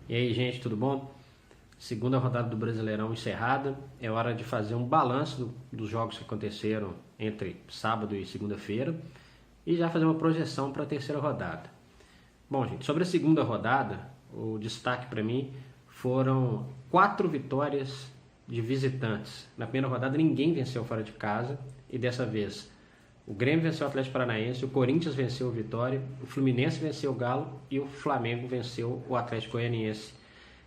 E aí, gente, tudo bom? Segunda rodada do Brasileirão encerrada. É hora de fazer um balanço dos jogos que aconteceram entre sábado e segunda-feira e já fazer uma projeção para a terceira rodada. Bom, gente, sobre a segunda rodada, o destaque para mim foram 4 vitórias de visitantes. Na primeira rodada ninguém venceu fora de casa e dessa vez o Grêmio venceu o Atlético Paranaense, o Corinthians venceu o Vitória, o Fluminense venceu o Galo e o Flamengo venceu o Atlético Goianiense.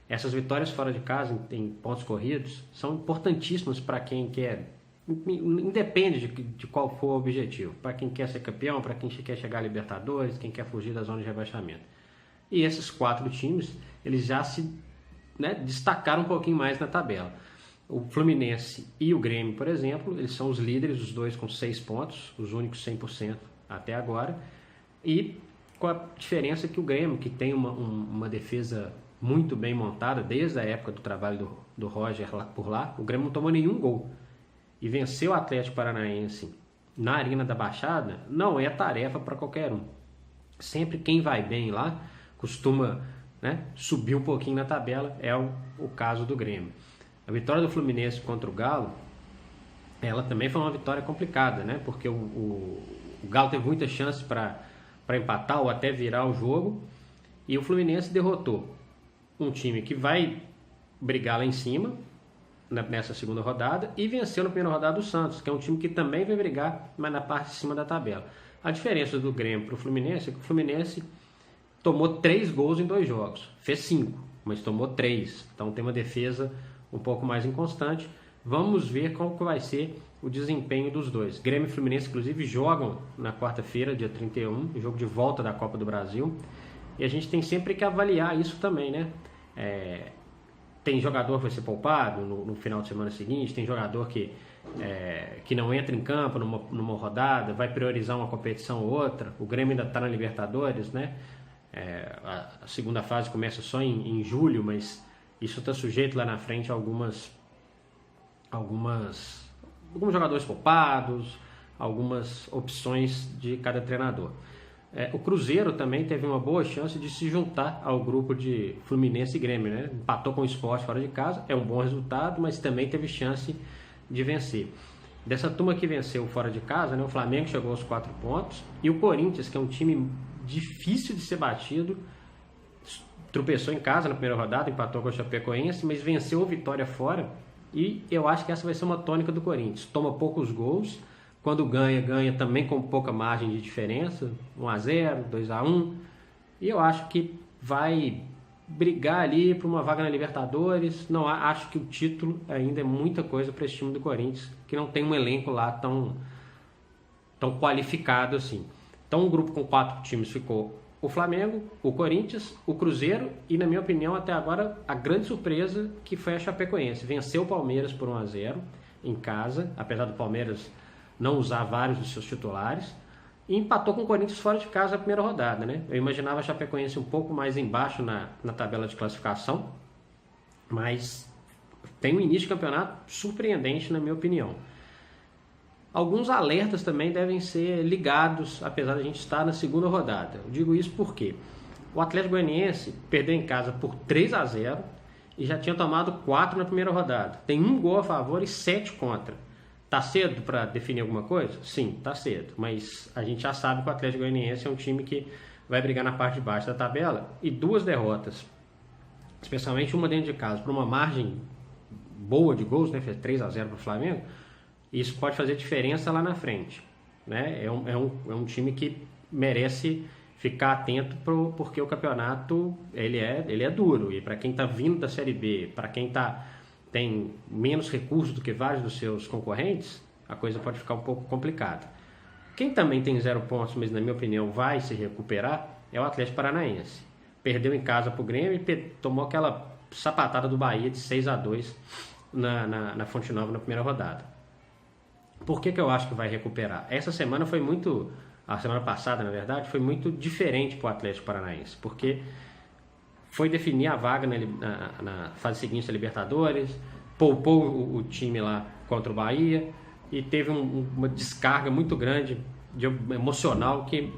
Essas vitórias fora de casa, em pontos corridos, são importantíssimas para quem quer, independe de qual for o objetivo, para quem quer ser campeão, para quem quer chegar a Libertadores, quem quer fugir da zona de rebaixamento. E esses 4 times, eles já se destacaram um pouquinho mais na tabela. O Fluminense e o Grêmio, por exemplo, eles são os líderes, os dois com 6 pontos, os únicos 100% até agora. E com a diferença que o Grêmio, que tem uma defesa muito bem montada, desde a época do trabalho do Roger por lá, o Grêmio não tomou nenhum gol. E vencer o Atlético Paranaense na Arena da Baixada não é tarefa para qualquer um. Sempre quem vai bem lá costuma subir um pouquinho na tabela, é o caso do Grêmio. A vitória do Fluminense contra o Galo, ela também foi uma vitória complicada, porque o Galo teve muita chance para empatar ou até virar o jogo, e o Fluminense derrotou um time que vai brigar lá em cima nessa segunda rodada e venceu na primeira rodada o Santos, que é um time que também vai brigar, mas na parte de cima da tabela. A diferença do Grêmio para o Fluminense é que o Fluminense tomou 3 gols em 2 jogos, fez 5, mas tomou 3, então tem uma defesa um pouco mais inconstante. Vamos ver como que vai ser o desempenho dos dois. Grêmio e Fluminense, inclusive, jogam na quarta-feira, dia 31, jogo de volta da Copa do Brasil. E a gente tem sempre que avaliar isso também, Tem jogador que vai ser poupado no final de semana seguinte, tem jogador que não entra em campo numa rodada, vai priorizar uma competição ou outra. O Grêmio ainda está na Libertadores, a segunda fase começa só em julho, mas isso está sujeito lá na frente a alguns jogadores poupados, algumas opções de cada treinador. O Cruzeiro também teve uma boa chance de se juntar ao grupo de Fluminense e Grêmio, Empatou com o Sport fora de casa, é um bom resultado, mas também teve chance de vencer. Dessa turma que venceu fora de casa, o Flamengo chegou aos 4 pontos e o Corinthians, que é um time difícil de ser batido, tropeçou em casa na primeira rodada, empatou com o Chapecoense, mas venceu o Vitória fora, e eu acho que essa vai ser uma tônica do Corinthians. Toma poucos gols, quando ganha também com pouca margem de diferença, 1-0, 2-1, e eu acho que vai brigar ali por uma vaga na Libertadores. Não acho que o título ainda é muita coisa para esse time do Corinthians, que não tem um elenco lá tão qualificado assim. Então o grupo com 4 times ficou o Flamengo, o Corinthians, o Cruzeiro e, na minha opinião, até agora, a grande surpresa que foi a Chapecoense. Venceu o Palmeiras por 1-0 em casa, apesar do Palmeiras não usar vários dos seus titulares, e empatou com o Corinthians fora de casa na primeira rodada. Eu imaginava a Chapecoense um pouco mais embaixo na tabela de classificação, mas tem um início de campeonato surpreendente, na minha opinião. Alguns alertas também devem ser ligados, apesar de a gente estar na segunda rodada. Eu digo isso porque o Atlético Goianiense perdeu em casa por 3-0 e já tinha tomado 4 na primeira rodada. Tem 1 gol a favor e 7 contra. Tá cedo para definir alguma coisa? Sim, tá cedo. Mas a gente já sabe que o Atlético Goianiense é um time que vai brigar na parte de baixo da tabela, e 2 derrotas, especialmente uma dentro de casa, por uma margem boa de gols, fez 3-0 para o Flamengo. Isso pode fazer diferença lá na frente. É um time que merece ficar atento porque o campeonato ele é duro. E para quem está vindo da Série B, para quem tem menos recursos do que vários dos seus concorrentes, a coisa pode ficar um pouco complicada. Quem também tem 0 pontos, mas na minha opinião vai se recuperar, é o Atlético Paranaense. Perdeu em casa para o Grêmio e tomou aquela sapatada do Bahia de 6-2 na Fonte Nova na primeira rodada. Por que eu acho que vai recuperar? A semana passada, na verdade, foi muito diferente para o Atlético Paranaense, porque foi definir a vaga na fase seguinte da Libertadores, poupou o time lá contra o Bahia e teve uma descarga muito grande emocional que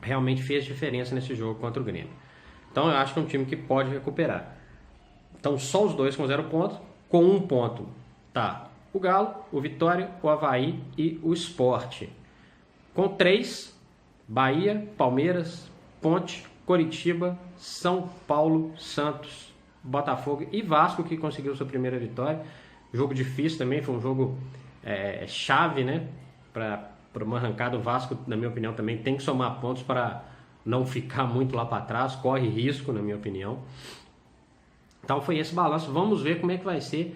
realmente fez diferença nesse jogo contra o Grêmio. Então eu acho que é um time que pode recuperar. Então só os dois com 0 pontos. Com 1 ponto tá o Galo, o Vitória, o Avaí e o Sport. Com 3, Bahia, Palmeiras, Ponte, Coritiba, São Paulo, Santos, Botafogo e Vasco, que conseguiu sua primeira vitória. Jogo difícil também, foi um jogo chave, né? Para uma arrancada. O Vasco, na minha opinião, também tem que somar pontos para não ficar muito lá para trás, corre risco, na minha opinião. Então foi esse balanço. Vamos ver como é que vai ser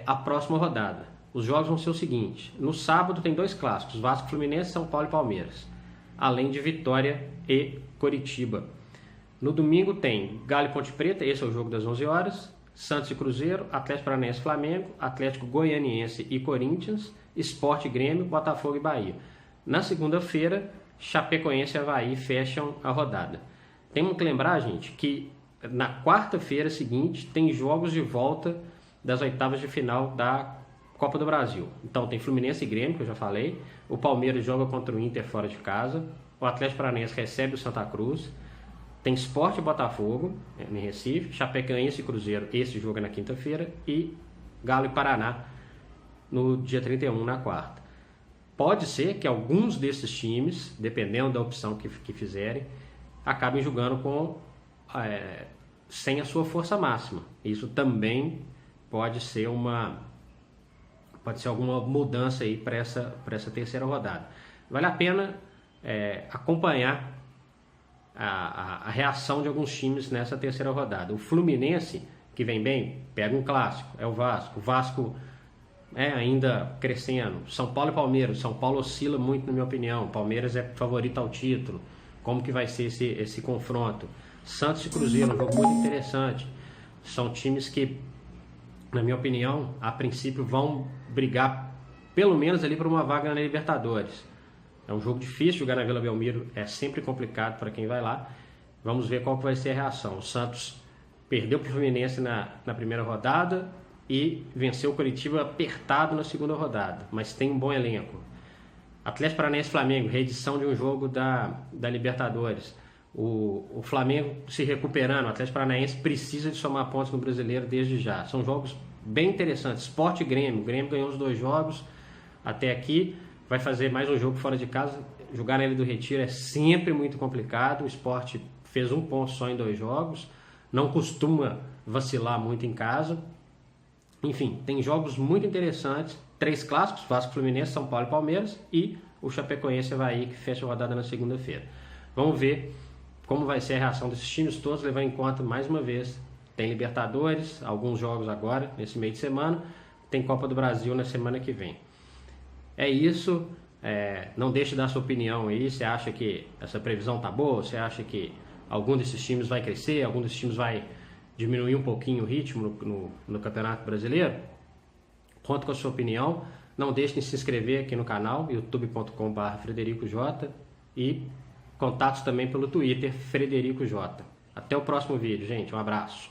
a próxima rodada. Os jogos vão ser o seguinte: no sábado tem 2 clássicos, Vasco, Fluminense, São Paulo e Palmeiras, além de Vitória e Coritiba. No domingo tem Galo e Ponte Preta, esse é o jogo das 11 horas, Santos e Cruzeiro, Atlético Paranaense e Flamengo, Atlético Goianiense e Corinthians, Sport e Grêmio, Botafogo e Bahia. Na segunda-feira, Chapecoense e Avaí fecham a rodada. Temos que lembrar, gente, que na quarta-feira seguinte tem jogos de volta das oitavas de final da Copa do Brasil. Então tem Fluminense e Grêmio, que eu já falei, o Palmeiras joga contra o Inter fora de casa, o Atlético Paranaense recebe o Santa Cruz, tem Sport e Botafogo em Recife, Chapecoense e Cruzeiro, esse jogo é na quinta-feira, e Galo e Paraná no dia 31, na quarta. Pode ser que alguns desses times, dependendo da opção que fizerem, acabem jogando sem a sua força máxima. Isso também pode ser alguma mudança aí para essa terceira rodada. Vale a pena acompanhar a reação de alguns times nessa terceira rodada. O Fluminense, que vem bem, pega um clássico, é o Vasco. O Vasco ainda crescendo. São Paulo e Palmeiras. São Paulo oscila muito, na minha opinião. Palmeiras é favorito ao título. Como que vai ser esse confronto? Santos e Cruzeiro, um jogo muito interessante. São times que, na minha opinião, a princípio vão brigar pelo menos ali por uma vaga na Libertadores. É um jogo difícil, jogar na Vila Belmiro é sempre complicado para quem vai lá. Vamos ver qual que vai ser a reação. O Santos perdeu para o Fluminense na primeira rodada e venceu o Coritiba apertado na segunda rodada, mas tem um bom elenco. Atlético Paranaense e Flamengo, reedição de um jogo da Libertadores. O Flamengo se recuperando, o Atlético Paranaense precisa de somar pontos no Brasileiro desde já. São jogos bem interessantes. Sport e Grêmio. O Grêmio ganhou os 2 jogos até aqui, vai fazer mais um jogo fora de casa. Jogar na Ilha do Retiro é sempre muito complicado. O Sport fez 1 ponto só em 2 jogos, não costuma vacilar muito em casa. Enfim, tem jogos muito interessantes. 3 clássicos, Vasco, Fluminense, São Paulo e Palmeiras, e o Chapecoense e Avaí, que fecha a rodada na segunda-feira. Vamos ver como vai ser a reação desses times todos, levando em conta, mais uma vez, tem Libertadores, alguns jogos agora, nesse meio de semana, tem Copa do Brasil na semana que vem. É isso, não deixe de dar sua opinião aí. Você acha que essa previsão tá boa? Você acha que algum desses times vai crescer? Algum desses times vai diminuir um pouquinho o ritmo no Campeonato Brasileiro? Conta com a sua opinião. Não deixe de se inscrever aqui no canal, youtube.com/FredericoJ, e contatos também pelo Twitter, FredericoJ. Até o próximo vídeo, gente. Um abraço.